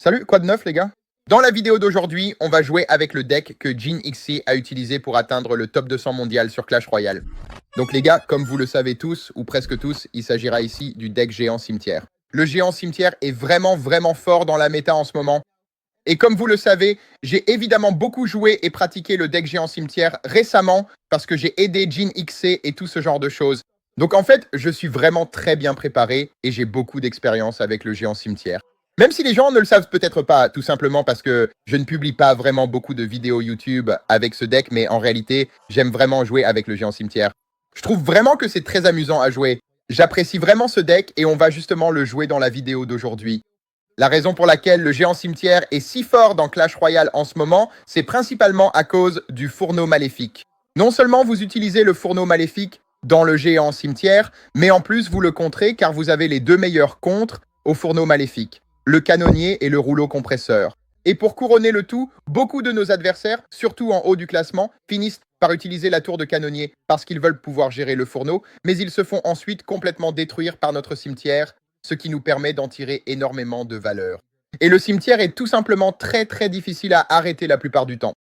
Salut, quoi de neuf les gars? Dans la vidéo d'aujourd'hui, on va jouer avec le deck que Jin XC a utilisé pour atteindre le top 200 mondial sur Clash Royale. Donc les gars, comme vous le savez tous, ou presque tous, il s'agira ici du deck géant cimetière. Le géant cimetière est vraiment fort dans la méta en ce moment. Et comme vous le savez, j'ai évidemment beaucoup joué et pratiqué le deck géant cimetière récemment parce que j'ai aidé Jin XC et tout ce genre de choses. Donc en fait, je suis vraiment très bien préparé et j'ai beaucoup d'expérience avec le géant cimetière. Même si les gens ne le savent peut-être pas, tout simplement parce que je ne publie pas vraiment beaucoup de vidéos YouTube avec ce deck, mais en réalité, j'aime vraiment jouer avec le géant cimetière. Je trouve vraiment que c'est très amusant à jouer. J'apprécie vraiment ce deck et on va justement le jouer dans la vidéo d'aujourd'hui. La raison pour laquelle le géant cimetière est si fort dans Clash Royale en ce moment, c'est principalement à cause du fourneau maléfique. Non seulement vous utilisez le fourneau maléfique dans le géant cimetière, mais en plus vous le contrez car vous avez les deux meilleurs contres au fourneau maléfique, le canonnier et le rouleau compresseur. Et pour couronner le tout, beaucoup de nos adversaires, surtout en haut du classement, finissent par utiliser la tour de canonnier parce qu'ils veulent pouvoir gérer le fourneau, mais ils se font ensuite complètement détruire par notre cimetière, ce qui nous permet d'en tirer énormément de valeur. Et le cimetière est tout simplement très difficile à arrêter la plupart du temps.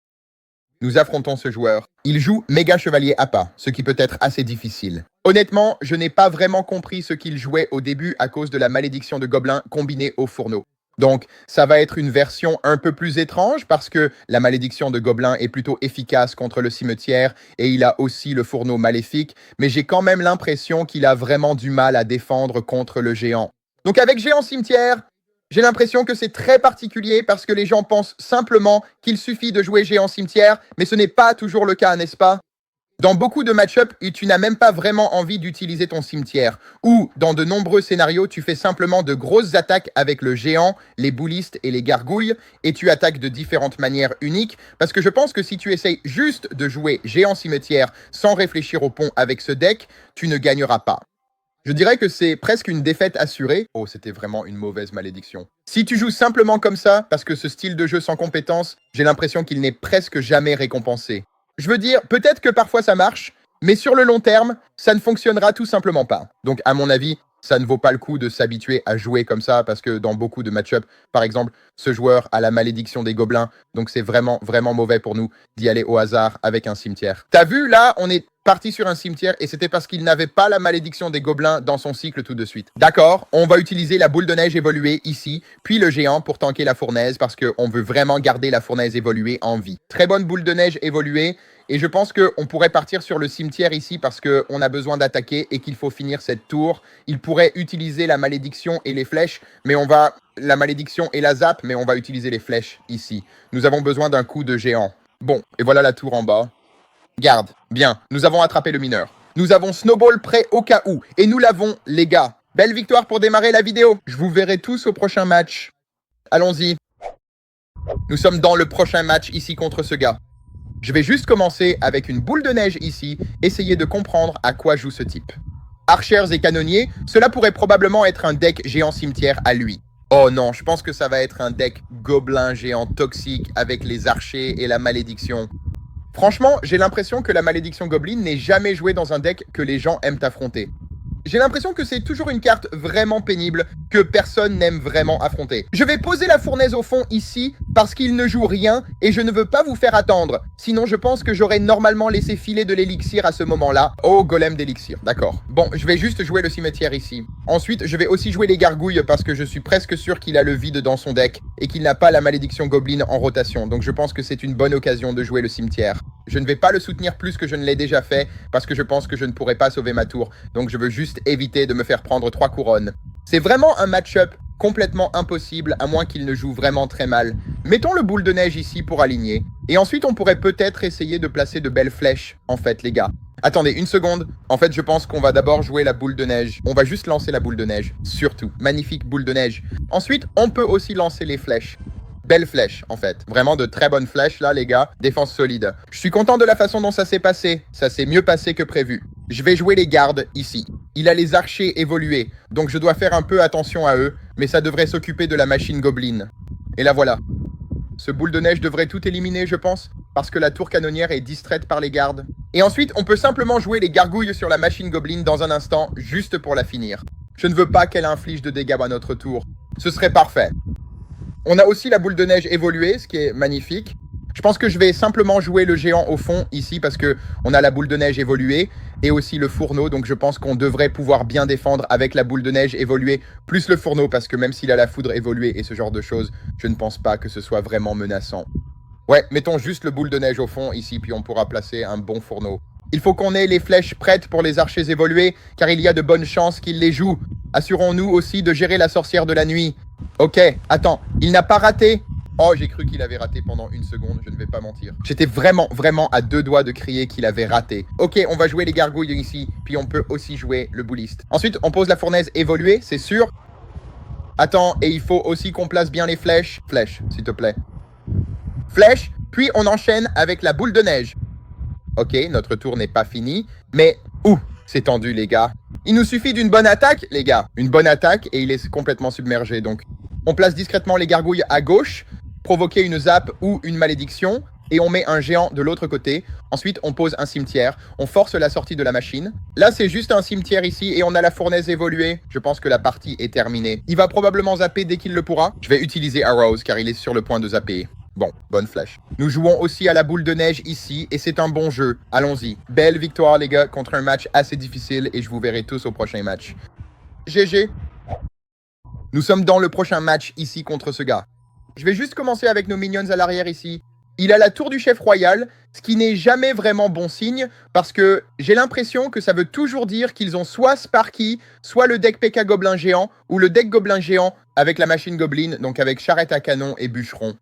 Nous affrontons ce joueur. Il joue méga chevalier APA, ce qui peut être assez difficile. Honnêtement, je n'ai pas vraiment compris ce qu'il jouait au début à cause de la malédiction de gobelin combinée au fourneau. Donc, ça va être une version un peu plus étrange parce que la malédiction de gobelin est plutôt efficace contre le cimetière et il a aussi le fourneau maléfique, mais j'ai quand même l'impression qu'il a vraiment du mal à défendre contre le géant. Donc avec géant cimetière, j'ai l'impression que c'est très particulier parce que les gens pensent simplement qu'il suffit de jouer géant cimetière, mais ce n'est pas toujours le cas, n'est-ce pas? Dans beaucoup de match-up, tu n'as même pas vraiment envie d'utiliser ton cimetière. Ou, dans de nombreux scénarios, tu fais simplement de grosses attaques avec le géant, les boulistes et les gargouilles, et tu attaques de différentes manières uniques, parce que je pense que si tu essayes juste de jouer géant cimetière sans réfléchir au pont avec ce deck, tu ne gagneras pas. Je dirais que c'est presque une défaite assurée. Oh, c'était vraiment une mauvaise malédiction. Si tu joues simplement comme ça, parce que ce style de jeu sans compétence, j'ai l'impression qu'il n'est presque jamais récompensé. Je veux dire, peut-être que parfois ça marche, mais sur le long terme, ça ne fonctionnera tout simplement pas. Donc à mon avis, ça ne vaut pas le coup de s'habituer à jouer comme ça, parce que dans beaucoup de match-up, par exemple, ce joueur a la malédiction des gobelins, donc c'est vraiment mauvais pour nous d'y aller au hasard avec un cimetière. T'as vu, là, on est parti sur un cimetière et c'était parce qu'il n'avait pas la malédiction des gobelins dans son cycle tout de suite. D'accord, on va utiliser la boule de neige évoluée ici, puis le géant pour tanker la fournaise parce qu'on veut vraiment garder la fournaise évoluée en vie. Très bonne boule de neige évoluée et je pense qu'on pourrait partir sur le cimetière ici parce qu'on a besoin d'attaquer et qu'il faut finir cette tour. Il pourrait utiliser la malédiction et les flèches, mais la malédiction et la zappe, mais on va utiliser les flèches ici. Nous avons besoin d'un coup de géant. Bon, et voilà la tour en bas. Garde, bien, nous avons attrapé le mineur. Nous avons Snowball prêt au cas où. Et nous l'avons, les gars. Belle victoire pour démarrer la vidéo. Je vous verrai tous au prochain match. Allons-y. Nous sommes dans le prochain match ici contre ce gars. Je vais juste commencer avec une boule de neige ici, essayer de comprendre à quoi joue ce type. Archers et canonniers, cela pourrait probablement être un deck géant cimetière à lui. Oh non, je pense que ça va être un deck gobelin géant toxique avec les archers et la malédiction. Franchement, j'ai l'impression que la malédiction Goblin n'est jamais jouée dans un deck que les gens aiment affronter. J'ai l'impression que c'est toujours une carte vraiment pénible que personne n'aime vraiment affronter. Je vais poser la fournaise au fond ici parce qu'il ne joue rien et je ne veux pas vous faire attendre. Sinon, je pense que j'aurais normalement laissé filer de l'élixir à ce moment-là. Oh, golem d'élixir, d'accord. Bon, je vais juste jouer le cimetière ici. Ensuite, je vais aussi jouer les gargouilles parce que je suis presque sûr qu'il a le vide dans son deck et qu'il n'a pas la malédiction Goblin en rotation. Donc je pense que c'est une bonne occasion de jouer le cimetière. Je ne vais pas le soutenir plus que je ne l'ai déjà fait parce que je pense que je ne pourrai pas sauver ma tour. Donc je veux juste éviter de me faire prendre 3 couronnes. C'est vraiment un match-up complètement impossible à moins qu'il ne joue vraiment très mal. Mettons le boule de neige ici pour aligner. Et ensuite on pourrait peut-être essayer de placer de belles flèches en fait les gars. Attendez une seconde. En fait je pense qu'on va d'abord jouer la boule de neige. On va juste lancer la boule de neige. Surtout. Magnifique boule de neige. Ensuite on peut aussi lancer les flèches. Belle flèche, en fait. Vraiment de très bonnes flèches, là, les gars. Défense solide. Je suis content de la façon dont ça s'est passé. Ça s'est mieux passé que prévu. Je vais jouer les gardes, ici. Il a les archers évolués, donc je dois faire un peu attention à eux, mais ça devrait s'occuper de la machine Goblin. Et la voilà. Ce boule de neige devrait tout éliminer, je pense, parce que la tour canonnière est distraite par les gardes. Et ensuite, on peut simplement jouer les gargouilles sur la machine Goblin dans un instant, juste pour la finir. Je ne veux pas qu'elle inflige de dégâts à notre tour. Ce serait parfait. On a aussi la boule de neige évoluée, ce qui est magnifique. Je pense que je vais simplement jouer le géant au fond ici parce que on a la boule de neige évoluée et aussi le fourneau. Donc je pense qu'on devrait pouvoir bien défendre avec la boule de neige évoluée plus le fourneau parce que même s'il a la foudre évoluée et ce genre de choses, je ne pense pas que ce soit vraiment menaçant. Ouais, mettons juste le boule de neige au fond ici puis on pourra placer un bon fourneau. Il faut qu'on ait les flèches prêtes pour les archers évolués car il y a de bonnes chances qu'ils les jouent. Assurons-nous aussi de gérer la sorcière de la nuit. Ok, attends, il n'a pas raté. Oh, j'ai cru qu'il avait raté pendant une seconde, je ne vais pas mentir. J'étais vraiment à 2 doigts de crier qu'il avait raté. Ok, on va jouer les gargouilles ici, puis on peut aussi jouer le bouliste. Ensuite, on pose la fournaise évoluée, c'est sûr. Attends, et il faut aussi qu'on place bien les flèches. Flèches, s'il te plaît. Flèches, puis on enchaîne avec la boule de neige. Ok, notre tour n'est pas fini, mais... Ouh, c'est tendu, les gars. Il nous suffit d'une bonne attaque, les gars. Une bonne attaque, et il est complètement submergé, donc... On place discrètement les gargouilles à gauche, provoquer une zappe ou une malédiction, et on met un géant de l'autre côté. Ensuite, on pose un cimetière, on force la sortie de la machine. Là, c'est juste un cimetière ici, et on a la fournaise évoluée. Je pense que la partie est terminée. Il va probablement zapper dès qu'il le pourra. Je vais utiliser Arrows, car il est sur le point de zapper. Bon, bonne flèche. Nous jouons aussi à la boule de neige ici, et c'est un bon jeu. Allons-y. Belle victoire, les gars, contre un match assez difficile, et je vous verrai tous au prochain match. GG. Nous sommes dans le prochain match ici contre ce gars. Je vais juste commencer avec nos minions à l'arrière ici. Il a la tour du chef royal, ce qui n'est jamais vraiment bon signe, parce que j'ai l'impression que ça veut toujours dire qu'ils ont soit Sparky, soit le deck P.K. Gobelin géant, ou le deck Gobelin géant avec la machine Goblin, donc avec charrette à canon et bûcheron.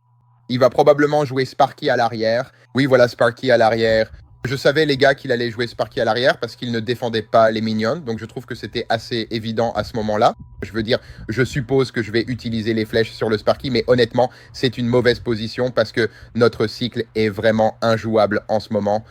Il va probablement jouer Sparky à l'arrière. Oui, voilà Sparky à l'arrière. Je savais, les gars, qu'il allait jouer Sparky à l'arrière parce qu'il ne défendait pas les minions. Donc, je trouve que c'était assez évident à ce moment-là. Je veux dire, je suppose que je vais utiliser les flèches sur le Sparky. Mais honnêtement, c'est une mauvaise position parce que notre cycle est vraiment injouable en ce moment.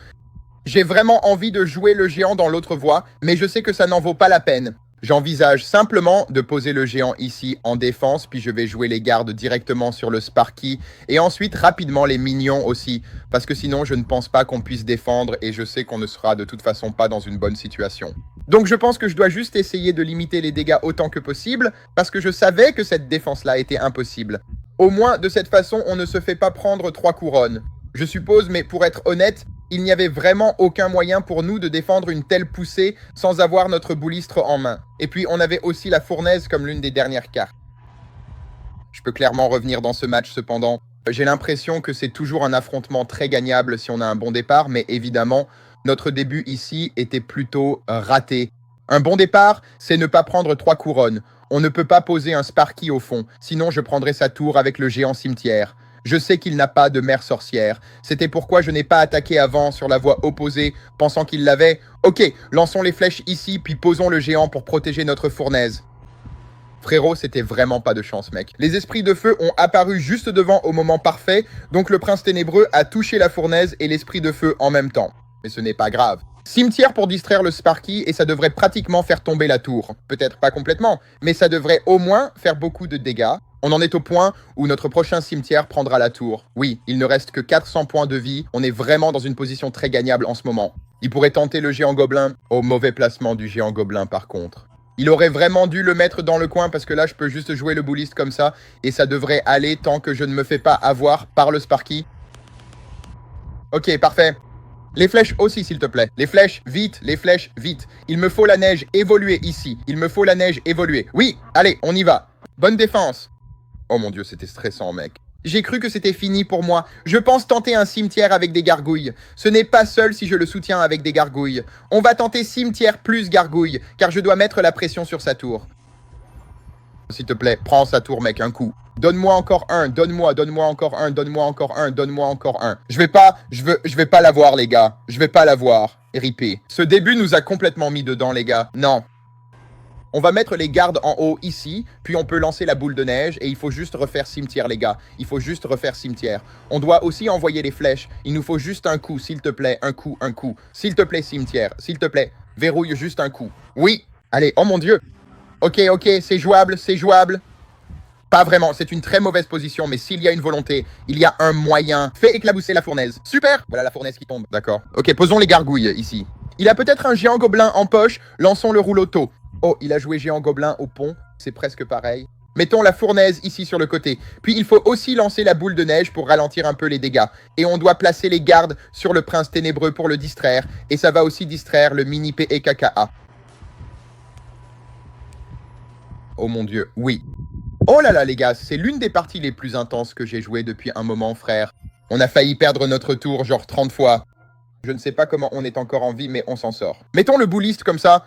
J'ai vraiment envie de jouer le géant dans l'autre voie, mais je sais que ça n'en vaut pas la peine. J'envisage simplement de poser le géant ici en défense, puis je vais jouer les gardes directement sur le Sparky, et ensuite rapidement les minions aussi, parce que sinon je ne pense pas qu'on puisse défendre, et je sais qu'on ne sera de toute façon pas dans une bonne situation. Donc je pense que je dois juste essayer de limiter les dégâts autant que possible, parce que je savais que cette défense-là était impossible. Au moins, de cette façon, on ne se fait pas prendre 3 couronnes. Je suppose, mais pour être honnête, il n'y avait vraiment aucun moyen pour nous de défendre une telle poussée sans avoir notre boulistre en main. Et puis on avait aussi la fournaise comme l'une des dernières cartes. Je peux clairement revenir dans ce match cependant. J'ai l'impression que c'est toujours un affrontement très gagnable si on a un bon départ, mais évidemment, notre début ici était plutôt raté. Un bon départ, c'est ne pas prendre 3 couronnes. On ne peut pas poser un Sparky au fond, sinon je prendrais sa tour avec le géant cimetière. Je sais qu'il n'a pas de mère sorcière. C'était pourquoi je n'ai pas attaqué avant sur la voie opposée, pensant qu'il l'avait. Ok, lançons les flèches ici, puis posons le géant pour protéger notre fournaise. Frérot, c'était vraiment pas de chance, mec. Les esprits de feu ont apparu juste devant au moment parfait, donc le prince ténébreux a touché la fournaise et l'esprit de feu en même temps. Mais ce n'est pas grave. Cimetière pour distraire le Sparky et ça devrait pratiquement faire tomber la tour. Peut-être pas complètement, mais ça devrait au moins faire beaucoup de dégâts. On en est au point où notre prochain cimetière prendra la tour. Oui, il ne reste que 400 points de vie. On est vraiment dans une position très gagnable en ce moment. Il pourrait tenter le géant gobelin. Au mauvais placement du géant gobelin par contre. Il aurait vraiment dû le mettre dans le coin parce que là, je peux juste jouer le bouliste comme ça. Et ça devrait aller tant que je ne me fais pas avoir par le Sparky. Ok, parfait. Les flèches aussi, s'il te plaît. Les flèches, vite, les flèches, vite. Il me faut la neige évoluer ici. Il me faut la neige évoluer. Oui, allez, on y va. Bonne défense. Oh mon dieu, c'était stressant, mec. J'ai cru que c'était fini pour moi. Je pense tenter un cimetière avec des gargouilles. Ce n'est pas seul si je le soutiens avec des gargouilles. On va tenter cimetière plus gargouille, car je dois mettre la pression sur sa tour. S'il te plaît, prends sa tour, mec, un coup. Donne-moi encore un, donne-moi encore un, donne-moi encore un, donne-moi encore un. Je vais pas l'avoir, les gars. Je vais pas l'avoir. RIP. Ce début nous a complètement mis dedans, les gars. Non. On va mettre les gardes en haut ici, puis on peut lancer la boule de neige et il faut juste refaire cimetière, les gars. Il faut juste refaire cimetière. On doit aussi envoyer les flèches. Il nous faut juste un coup, s'il te plaît, un coup, un coup. S'il te plaît, cimetière, s'il te plaît, verrouille juste un coup. Oui, allez, oh mon dieu. Ok, c'est jouable, c'est jouable. Pas vraiment, c'est une très mauvaise position, mais s'il y a une volonté, il y a un moyen. Fais éclabousser la fournaise. Super. Voilà la fournaise qui tombe, d'accord. Ok, posons les gargouilles ici. Il a peut-être un géant gobelin en poche, lançons le rouleau tôt. Oh, il a joué géant gobelin au pont, c'est presque pareil. Mettons la fournaise ici sur le côté. Puis il faut aussi lancer la boule de neige pour ralentir un peu les dégâts. Et on doit placer les gardes sur le prince ténébreux pour le distraire. Et ça va aussi distraire le mini PEKKA. Oh mon dieu, oui. Oh là là les gars, c'est l'une des parties les plus intenses que j'ai jouées depuis un moment, frère. On a failli perdre notre tour genre 30 fois. Je ne sais pas comment on est encore en vie, mais on s'en sort. Mettons le bouliste comme ça,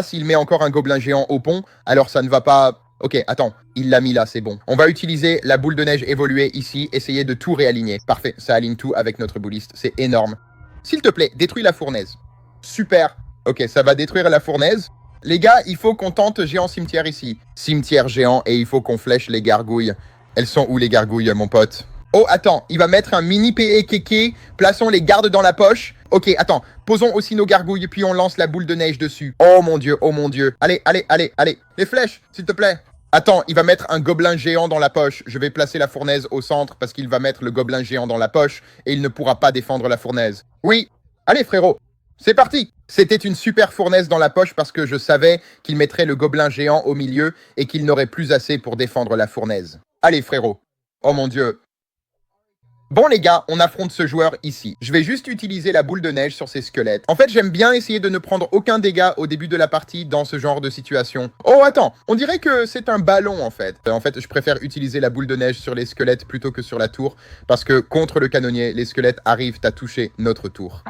s'il met encore un gobelin géant au pont, alors ça ne va pas... Ok, attends, il l'a mis là, c'est bon. On va utiliser la boule de neige évoluée ici, essayer de tout réaligner. Parfait, ça aligne tout avec notre bouliste, c'est énorme. S'il te plaît, détruis la fournaise. Super. Ok, ça va détruire la fournaise. Les gars, il faut qu'on tente géant cimetière ici. Cimetière géant, et il faut qu'on flèche les gargouilles. Elles sont où les gargouilles, mon pote? Oh, attends, il va mettre un mini PEKK. Plaçons les gardes dans la poche. Ok, attends, posons aussi nos gargouilles, puis on lance la boule de neige dessus. Oh mon dieu, oh mon dieu. Allez, allez, allez, allez. Les flèches, s'il te plaît. Attends, il va mettre un gobelin géant dans la poche. Je vais placer la fournaise au centre parce qu'il va mettre le gobelin géant dans la poche et il ne pourra pas défendre la fournaise. Oui, allez frérot, c'est parti. C'était une super fournaise dans la poche parce que je savais qu'il mettrait le gobelin géant au milieu et qu'il n'aurait plus assez pour défendre la fournaise. Allez frérot. Oh mon dieu. Bon les gars, on affronte ce joueur ici. Je vais juste utiliser la boule de neige sur ces squelettes. En fait, j'aime bien essayer de ne prendre aucun dégât au début de la partie dans ce genre de situation. Oh attends, on dirait que c'est un ballon en fait. En fait, je préfère utiliser la boule de neige sur les squelettes plutôt que sur la tour. Parce que contre le canonnier, les squelettes arrivent à toucher notre tour.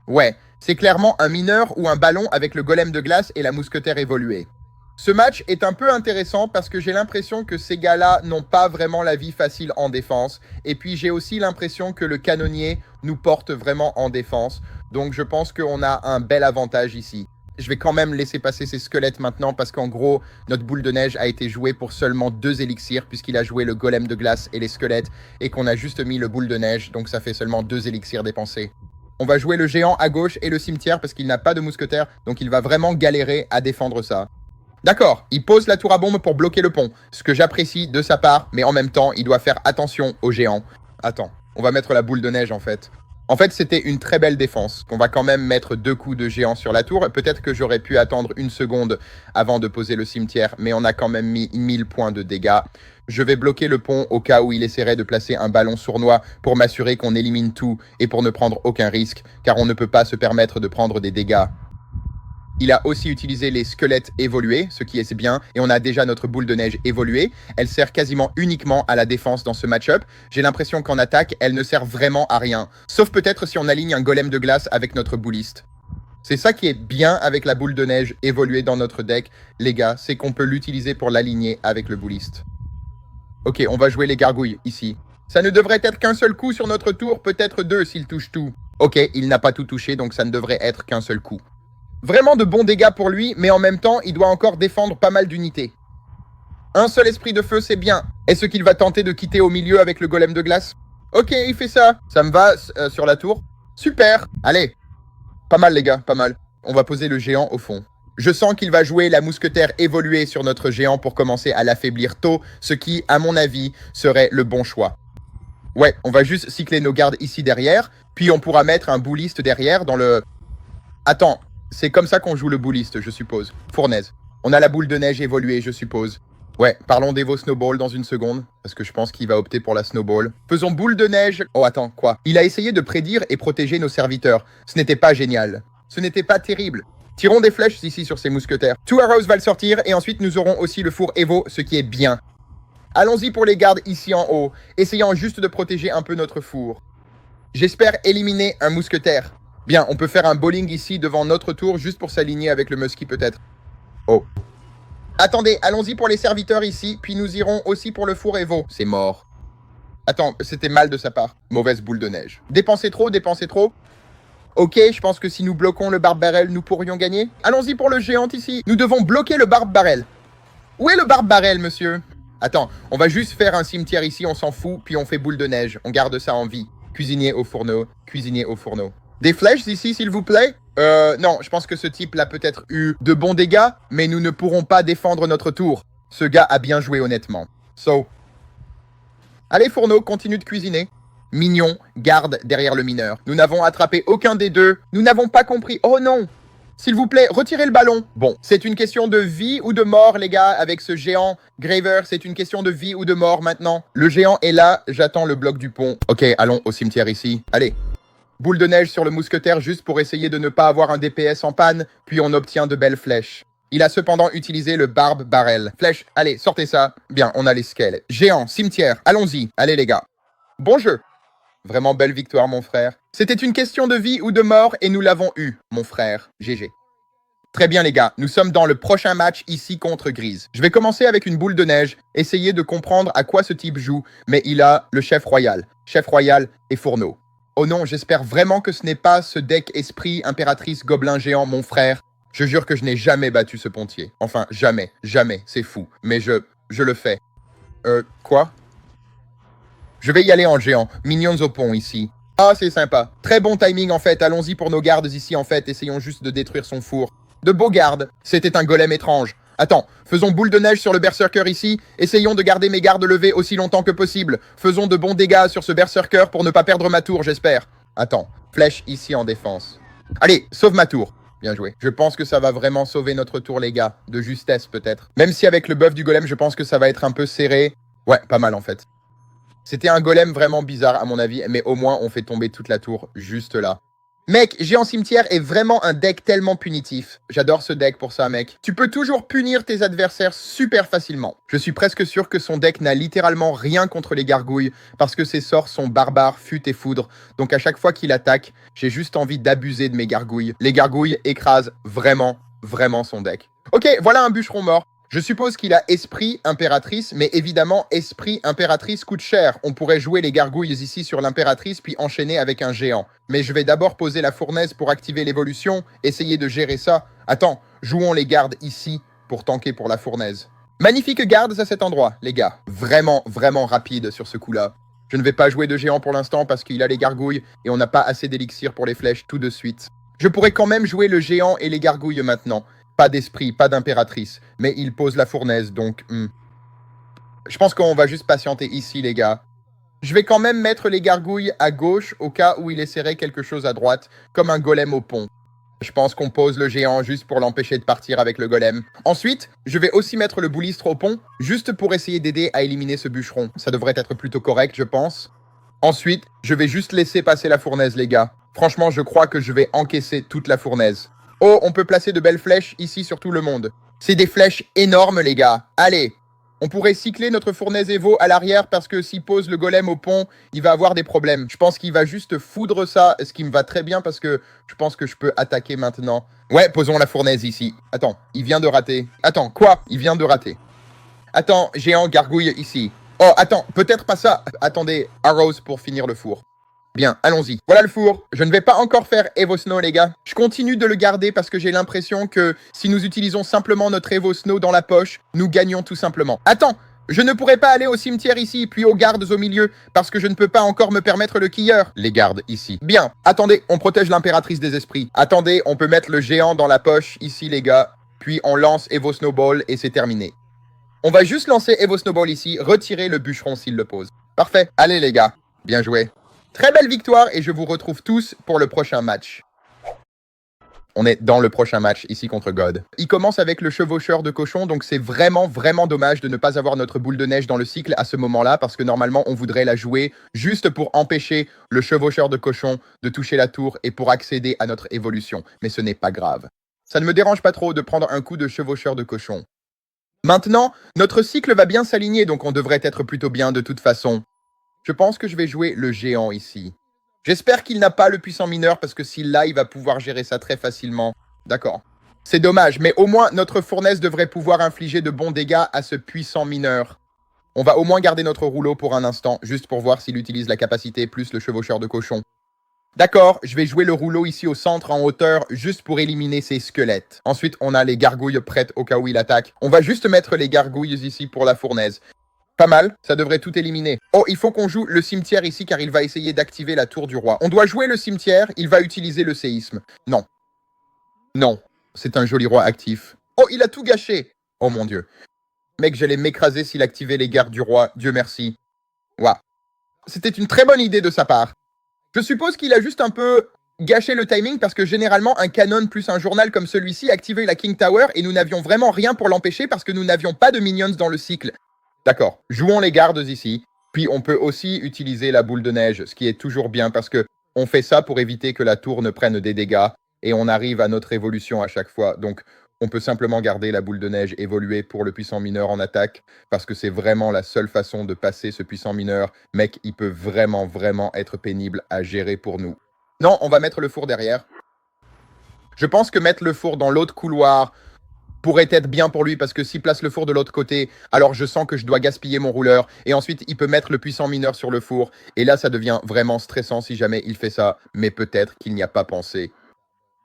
Ouais, c'est clairement un mineur ou un ballon avec le golem de glace et la mousquetaire évoluée. Ce match est un peu intéressant parce que j'ai l'impression que ces gars-là n'ont pas vraiment la vie facile en défense. Et puis j'ai aussi l'impression que le canonnier nous porte vraiment en défense. Donc je pense qu'on a un bel avantage ici. Je vais quand même laisser passer ces squelettes maintenant parce qu'en gros, notre boule de neige a été jouée pour seulement 2 élixirs puisqu'il a joué le golem de glace et les squelettes et qu'on a juste mis le boule de neige. Donc ça fait seulement 2 élixirs dépensés. On va jouer le géant à gauche et le cimetière parce qu'il n'a pas de mousquetaire. Donc il va vraiment galérer à défendre ça. D'accord, il pose la tour à bombe pour bloquer le pont, ce que j'apprécie de sa part, mais en même temps, il doit faire attention aux géants. Attends, on va mettre la boule de neige en fait. En fait, c'était une très belle défense. On va quand même mettre 2 coups de géant sur la tour. Peut-être que j'aurais pu attendre 1 seconde avant de poser le cimetière, mais on a quand même mis 1000 points de dégâts. Je vais bloquer le pont au cas où il essaierait de placer un ballon sournois pour m'assurer qu'on élimine tout et pour ne prendre aucun risque, car on ne peut pas se permettre de prendre des dégâts. Il a aussi utilisé les squelettes évolués, ce qui est bien, et on a déjà notre boule de neige évoluée. Elle sert quasiment uniquement à la défense dans ce match-up. J'ai l'impression qu'en attaque, elle ne sert vraiment à rien. Sauf peut-être si on aligne un golem de glace avec notre bouliste. C'est ça qui est bien avec la boule de neige évoluée dans notre deck, les gars, c'est qu'on peut l'utiliser pour l'aligner avec le bouliste. Ok, on va jouer les gargouilles, ici. Ça ne devrait être qu'un seul coup sur notre tour, peut-être 2 s'il touche tout. Ok, il n'a pas tout touché, donc ça ne devrait être qu'un seul coup. Vraiment de bons dégâts pour lui, mais en même temps, il doit encore défendre pas mal d'unités. Un seul esprit de feu, c'est bien. Est-ce qu'il va tenter de quitter au milieu avec le golem de glace? Ok, il fait ça. Ça me va sur la tour. Super. Allez. Pas mal, les gars, pas mal. On va poser le géant au fond. Je sens qu'il va jouer la mousquetaire évoluée sur notre géant pour commencer à l'affaiblir tôt, ce qui, à mon avis, serait le bon choix. Ouais, on va juste cycler nos gardes ici derrière, puis on pourra mettre un bouliste derrière dans le... Attends. C'est comme ça qu'on joue le bouliste, je suppose. Fournaise. On a la boule de neige évoluée, je suppose. Ouais, parlons d'Evo Snowball dans une seconde, parce que je pense qu'il va opter pour la Snowball. Faisons boule de neige... Oh, attends, quoi? Il a essayé de prédire et protéger nos serviteurs. Ce n'était pas génial. Ce n'était pas terrible. Tirons des flèches ici sur ces mousquetaires. Two Arrows va le sortir, et ensuite nous aurons aussi le four Evo, ce qui est bien. Allons-y pour les gardes ici en haut, essayant juste de protéger un peu notre four. J'espère éliminer un mousquetaire. Bien, on peut faire un bowling ici devant notre tour juste pour s'aligner avec le musky peut-être. Oh. Attendez, allons-y pour les serviteurs ici, puis nous irons aussi pour le four Evo. C'est mort. Attends, c'était mal de sa part. Mauvaise boule de neige. Dépensez trop, dépensez trop. Ok, je pense que si nous bloquons le barbe-barrel, nous pourrions gagner. Allons-y pour le géant ici. Nous devons bloquer le barbe-barrel. Où est le barbe-barrel, monsieur? Attends, on va juste faire un cimetière ici, on s'en fout, puis on fait boule de neige. On garde ça en vie. Cuisinier au fourneau, cuisinier au fourneau. Des flèches ici, s'il vous plaît? Non, je pense que ce type l'a peut-être eu de bons dégâts, mais nous ne pourrons pas défendre notre tour. Ce gars a bien joué honnêtement. So. Allez, fourneau, continue de cuisiner. Mignon, garde derrière le mineur. Nous n'avons attrapé aucun des deux. Nous n'avons pas compris. Oh non! S'il vous plaît, retirez le ballon. Bon, c'est une question de vie ou de mort, les gars, avec ce géant Graver. C'est une question de vie ou de mort maintenant. Le géant est là, j'attends le bloc du pont. Ok, allons au cimetière ici. Allez. Boule de neige sur le mousquetaire juste pour essayer de ne pas avoir un DPS en panne, puis on obtient de belles flèches. Il a cependant utilisé le barbe barrel. Flèche, allez, sortez ça. Bien, on a les squelettes. Géant, cimetière, allons-y. Allez les gars. Bon jeu. Vraiment belle victoire, mon frère. C'était une question de vie ou de mort et nous l'avons eu, mon frère. GG. Très bien les gars, nous sommes dans le prochain match ici contre Grise. Je vais commencer avec une boule de neige, essayer de comprendre à quoi ce type joue, mais il a le chef royal. Chef royal et fourneau. Oh non, j'espère vraiment que ce n'est pas ce deck esprit impératrice gobelin géant, mon frère. Je jure que je n'ai jamais battu ce pontier. Enfin, jamais, jamais, c'est fou. Mais je le fais. Quoi? Je vais y aller en géant. Minions au pont ici. Ah, c'est sympa. Très bon timing en fait. Allons-y pour nos gardes ici en fait. Essayons juste de détruire son four. De beaux gardes. C'était un golem étrange. Attends, faisons boule de neige sur le berserker ici. Essayons de garder mes gardes levés aussi longtemps que possible. Faisons de bons dégâts sur ce berserker pour ne pas perdre ma tour, j'espère. Attends, flèche ici en défense. Allez, sauve ma tour. Bien joué. Je pense que ça va vraiment sauver notre tour, les gars. De justesse, peut-être. Même si avec le buff du golem, je pense que ça va être un peu serré. Ouais, pas mal en fait. C'était un golem vraiment bizarre à mon avis, mais au moins on fait tomber toute la tour juste là. Mec, Géant Cimetière est vraiment un deck tellement punitif. J'adore ce deck pour ça, mec. Tu peux toujours punir tes adversaires super facilement. Je suis presque sûr que son deck n'a littéralement rien contre les gargouilles, parce que ses sorts sont barbares, fut et foudre. Donc à chaque fois qu'il attaque, j'ai juste envie d'abuser de mes gargouilles. Les gargouilles écrasent vraiment, vraiment son deck. Ok, voilà un bûcheron mort. Je suppose qu'il a Esprit Impératrice, mais évidemment, Esprit Impératrice coûte cher. On pourrait jouer les gargouilles ici sur l'Impératrice, puis enchaîner avec un géant. Mais je vais d'abord poser la fournaise pour activer l'évolution, essayer de gérer ça. Attends, jouons les gardes ici pour tanker pour la fournaise. Magnifique gardes à cet endroit, les gars. Vraiment, vraiment rapide sur ce coup-là. Je ne vais pas jouer de géant pour l'instant parce qu'il a les gargouilles et on n'a pas assez d'élixir pour les flèches tout de suite. Je pourrais quand même jouer le géant et les gargouilles maintenant. Pas d'esprit, pas d'impératrice. Mais il pose la fournaise, donc... Je pense qu'on va juste patienter ici, les gars. Je vais quand même mettre les gargouilles à gauche au cas où il essaierait quelque chose à droite, comme un golem au pont. Je pense qu'on pose le géant juste pour l'empêcher de partir avec le golem. Ensuite, je vais aussi mettre le boulistre au pont, juste pour essayer d'aider à éliminer ce bûcheron. Ça devrait être plutôt correct, je pense. Ensuite, je vais juste laisser passer la fournaise, les gars. Franchement, je crois que je vais encaisser toute la fournaise. Oh, on peut placer de belles flèches ici sur tout le monde. C'est des flèches énormes, les gars. Allez, on pourrait cycler notre fournaise Evo à l'arrière parce que s'il pose le golem au pont, il va avoir des problèmes. Je pense qu'il va juste foudre ça, ce qui me va très bien parce que je pense que je peux attaquer maintenant. Ouais, posons la fournaise ici. Attends, il vient de rater. Attends, quoi? Il vient de rater. Attends, géant gargouille ici. Oh, attends, peut-être pas ça. Attendez, Arrows pour finir le four. Bien, allons-y. Voilà le four. Je ne vais pas encore faire Evo Snow, les gars. Je continue de le garder parce que j'ai l'impression que si nous utilisons simplement notre Evo Snow dans la poche, nous gagnons tout simplement. Attends, je ne pourrais pas aller au cimetière ici, puis aux gardes au milieu, parce que je ne peux pas encore me permettre le quilleur. Les gardes ici. Bien, attendez, on protège l'impératrice des esprits. Attendez, on peut mettre le géant dans la poche ici, les gars. Puis on lance Evo Snowball et c'est terminé. On va juste lancer Evo Snowball ici, retirer le bûcheron s'il le pose. Parfait. Allez, les gars. Bien joué. Très belle victoire et je vous retrouve tous pour le prochain match. On est dans le prochain match ici contre God. Il commence avec le chevaucheur de cochon, donc c'est vraiment, vraiment dommage de ne pas avoir notre boule de neige dans le cycle à ce moment-là, parce que normalement on voudrait la jouer juste pour empêcher le chevaucheur de cochon de toucher la tour et pour accéder à notre évolution. Mais ce n'est pas grave. Ça ne me dérange pas trop de prendre un coup de chevaucheur de cochon. Maintenant, notre cycle va bien s'aligner, donc on devrait être plutôt bien de toute façon. Je pense que je vais jouer le géant ici. J'espère qu'il n'a pas le puissant mineur, parce que s'il l'a, il va pouvoir gérer ça très facilement. D'accord. C'est dommage, mais au moins notre fournaise devrait pouvoir infliger de bons dégâts à ce puissant mineur. On va au moins garder notre rouleau pour un instant, juste pour voir s'il utilise la capacité plus le chevaucheur de cochon. D'accord, je vais jouer le rouleau ici au centre en hauteur, juste pour éliminer ses squelettes. Ensuite, on a les gargouilles prêtes au cas où il attaque. On va juste mettre les gargouilles ici pour la fournaise. Pas mal, ça devrait tout éliminer. Oh, il faut qu'on joue le cimetière ici car il va essayer d'activer la tour du roi. On doit jouer le cimetière, il va utiliser le séisme. Non. Non, c'est un joli roi actif. Oh, il a tout gâché. Oh mon dieu. Mec, j'allais m'écraser s'il activait les gardes du roi, Dieu merci. Waouh. C'était une très bonne idée de sa part. Je suppose qu'il a juste un peu gâché le timing parce que généralement, un canon plus un journal comme celui-ci activait la King Tower et nous n'avions vraiment rien pour l'empêcher parce que nous n'avions pas de minions dans le cycle. D'accord, jouons les gardes ici. Puis on peut aussi utiliser la boule de neige, ce qui est toujours bien parce que on fait ça pour éviter que la tour ne prenne des dégâts et on arrive à notre évolution à chaque fois. Donc on peut simplement garder la boule de neige évoluer pour le puissant mineur en attaque parce que c'est vraiment la seule façon de passer ce puissant mineur. Mec, il peut vraiment être pénible à gérer pour nous. Non, on va mettre le four derrière. Je pense que mettre le four dans l'autre couloir pourrait être bien pour lui parce que s'il place le four de l'autre côté, alors je sens que je dois gaspiller mon rouleur et ensuite il peut mettre le puissant mineur sur le four et là ça devient vraiment stressant si jamais il fait ça, mais peut-être qu'il n'y a pas pensé.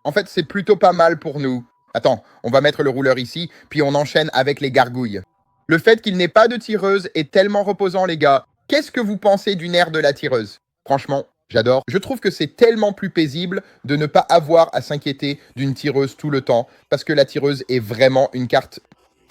En fait, c'est plutôt pas mal pour nous. Attends, on va mettre le rouleur ici, puis on enchaîne avec les gargouilles. Le fait qu'il n'ait pas de tireuse est tellement reposant, les gars. Qu'est-ce que vous pensez du nerf de la tireuse? Franchement, j'adore. Je trouve que c'est tellement plus paisible de ne pas avoir à s'inquiéter d'une tireuse tout le temps, parce que la tireuse est vraiment une carte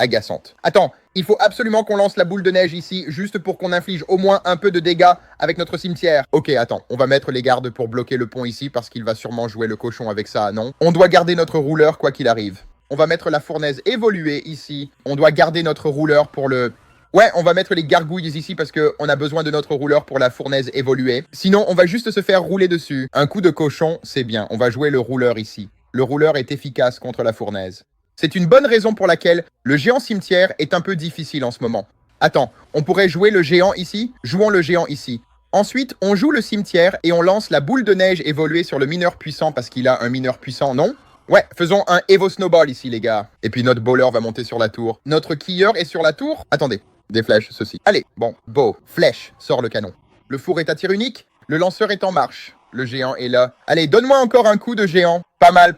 agaçante. Attends, il faut absolument qu'on lance la boule de neige ici, juste pour qu'on inflige au moins un peu de dégâts avec notre cimetière. Ok, attends, on va mettre les gardes pour bloquer le pont ici, parce qu'il va sûrement jouer le cochon avec ça, non? On doit garder notre rouleur quoi qu'il arrive. On va mettre la fournaise évoluée ici. On doit garder notre rouleur pour le... Ouais, on va mettre les gargouilles ici parce qu'on a besoin de notre rouleur pour la fournaise évoluée. Sinon, on va juste se faire rouler dessus. Un coup de cochon, c'est bien. On va jouer le rouleur ici. Le rouleur est efficace contre la fournaise. C'est une bonne raison pour laquelle le géant cimetière est un peu difficile en ce moment. Attends, on pourrait jouer le géant ici? Jouons le géant ici. Ensuite, on joue le cimetière et on lance la boule de neige évoluée sur le mineur puissant parce qu'il a un mineur puissant, non? Ouais, faisons un Evo Snowball ici, les gars. Et puis notre bowler va monter sur la tour. Notre quilleur est sur la tour? Attendez, des flèches, ceci. Allez, bon, bow, flèche, sort le canon. Le four est à tir unique, le lanceur est en marche. Le géant est là. Allez, donne-moi encore un coup de géant. Pas mal.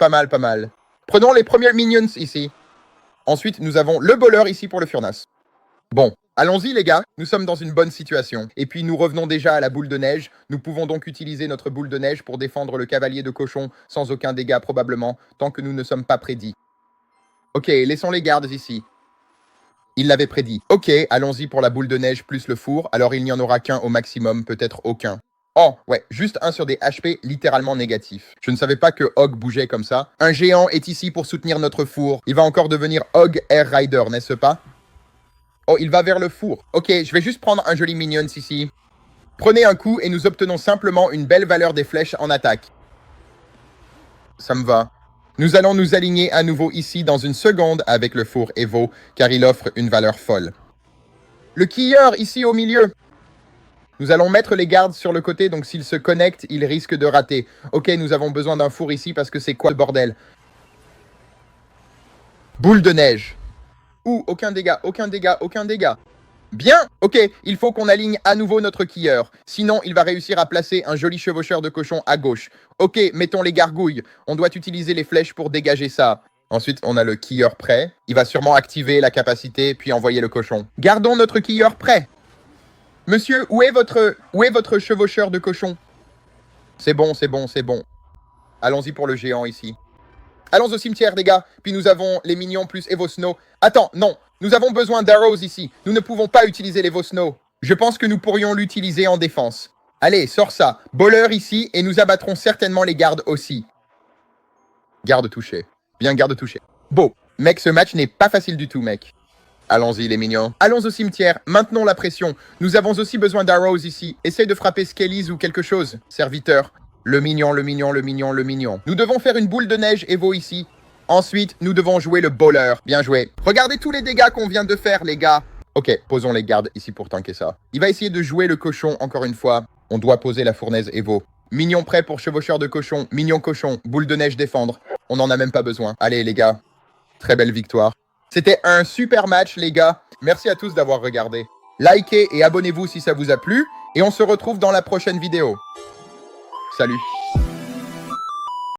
Prenons les premiers minions ici. Ensuite, nous avons le bowler ici pour le furnace. Bon, allons-y les gars, nous sommes dans une bonne situation. Et puis nous revenons déjà à la boule de neige. Nous pouvons donc utiliser notre boule de neige pour défendre le cavalier de cochon sans aucun dégât probablement, tant que nous ne sommes pas prédits. Ok, laissons les gardes ici. Il l'avait prédit. Ok, allons-y pour la boule de neige plus le four. Alors il n'y en aura qu'un au maximum, peut-être aucun. Oh, ouais, juste un sur des HP littéralement négatifs. Je ne savais pas que Hog bougeait comme ça. Un géant est ici pour soutenir notre four. Il va encore devenir Hog Air Rider, n'est-ce pas? Oh, il va vers le four. Ok, je vais juste prendre un joli minion ici. Prenez un coup et nous obtenons simplement une belle valeur des flèches en attaque. Ça me va. Nous allons nous aligner à nouveau ici dans une seconde avec le four Evo, car il offre une valeur folle. Le quilleur ici au milieu. Nous allons mettre les gardes sur le côté, donc s'ils se connectent, ils risquent de rater. Ok, nous avons besoin d'un four ici parce que c'est quoi le bordel? Boule de neige. Ouh, aucun dégât. Bien, ok, il faut qu'on aligne à nouveau notre quilleur. Sinon, il va réussir à placer un joli chevaucheur de cochon à gauche. Ok, mettons les gargouilles. On doit utiliser les flèches pour dégager ça. Ensuite, on a le quilleur prêt. Il va sûrement activer la capacité, puis envoyer le cochon. Gardons notre quilleur prêt. Monsieur, où est votre chevaucheur de cochon? C'est bon. Allons-y pour le géant ici. Allons au cimetière, les gars. Puis nous avons les minions plus Evo Snow. Attends, non. Nous avons besoin d'arrows ici. Nous ne pouvons pas utiliser l'Evo Snow. Je pense que nous pourrions l'utiliser en défense. Allez, sors ça. Bowler ici et nous abattrons certainement les gardes aussi. Garde touché. Bien, garde touché. Beau. Mec, ce match n'est pas facile du tout, mec. Allons-y, les mignons. Allons au cimetière. Maintenons la pression. Nous avons aussi besoin d'arrows ici. Essaye de frapper Skellies ou quelque chose. Serviteur. Le mignon. Nous devons faire une boule de neige Evo ici. Ensuite, nous devons jouer le bowler. Bien joué. Regardez tous les dégâts qu'on vient de faire, les gars. Ok, posons les gardes ici pour tanker ça. Il va essayer de jouer le cochon encore une fois. On doit poser la fournaise Evo. Mignon prêt pour chevaucheur de cochon. Mignon cochon. Boule de neige défendre. On n'en a même pas besoin. Allez, les gars. Très belle victoire. C'était un super match, les gars. Merci à tous d'avoir regardé. Likez et abonnez-vous si ça vous a plu. Et on se retrouve dans la prochaine vidéo. Salut.